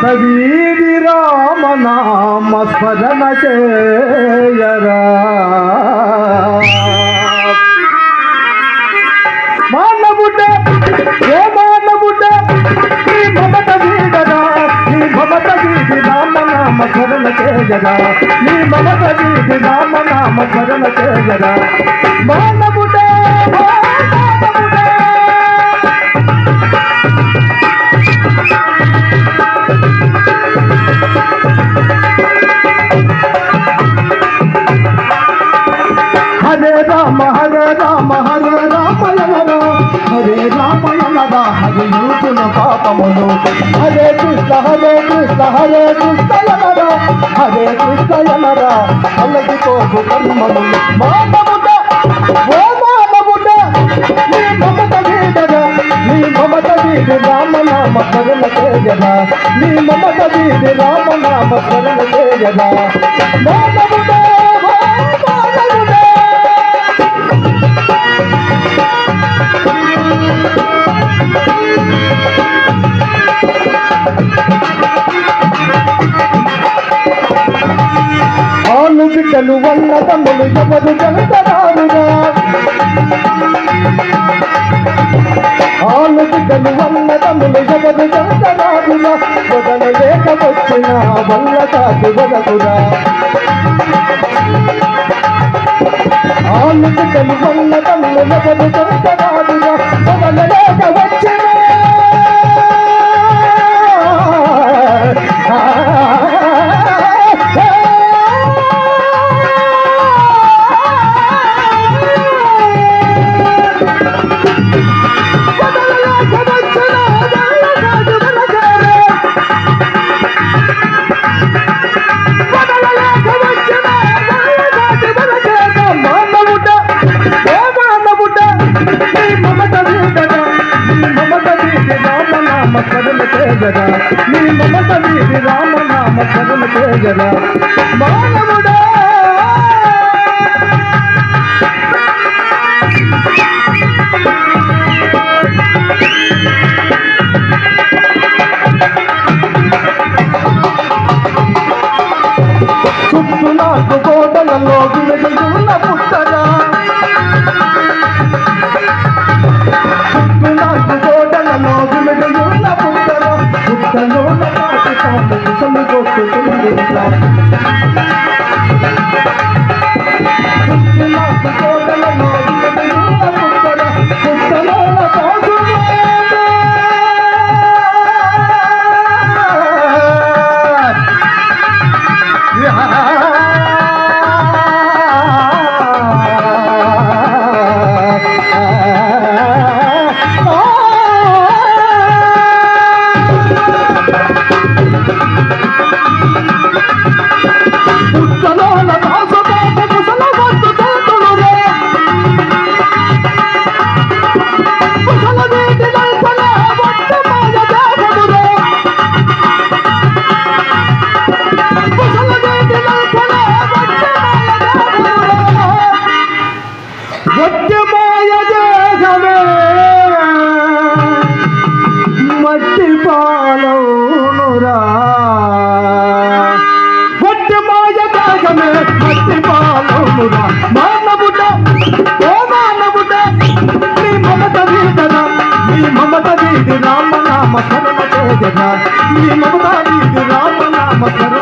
మమత వీడి రామనామ స్మరణ చేయరా మానవుడే ఏ మానవుడే నీ మమత వీడరా నీ మమత వీడి రామనామ స్మరణ చేయరా నీ మమత వీడి రామనామ స్మరణ చేయరా మానవుడే హరే రామ హరే రామ హరే రామయనరా హరే రామయనరా హరి యూతుల పాపములు హరే కృష్ణ యనరా హరే కృష్ణ యనరా అలగిపోకు కర్మలు మానవుడ ఓ మానవుడ నీ మమత వీడరా నీ మమత వీడి రామనామ స్మరణ చేయరా నీ మమత వీడి రామనామ స్మరణ చేయరా మానవుడ ఆలు బిడ్డలు వల్ల తమ్ములు ఎవరు జనతరారుగా ఆలు బిడ్డలు వల్ల తమ్ములు ఎవరు జనతరారుగా వదలలేక వచ్చిన వల్ల కాదు వదకురా ఆలు బిడ్డలు వల్ల తమ్ములు ఎవరు జనతరారుగా వదలలేక వచ్చిన నీ మమత వీడి రామనామ స్మరణ చేయరా మానవుడా చుట్టూ నాకు కోటలలో విలుగున్న పుట్టరా చుట్టూ నాకు కోటలలో విలుగున్న పుట్టరా పుట్టలో సమి కొట్టుకుంది నాకు కోటలలో విలుగున్న పుట్టరా పుట్టలో మట్టి పాలవునురా వట్టి మాయ దేశమే మట్టి పాలవునురా మానవుడ ఓ మానవుడ నీ మమత వీడరా నీ మమత వీడి రామనామ స్మరణ చేయరా నీ మమత వీడి రామనామ స్మరణ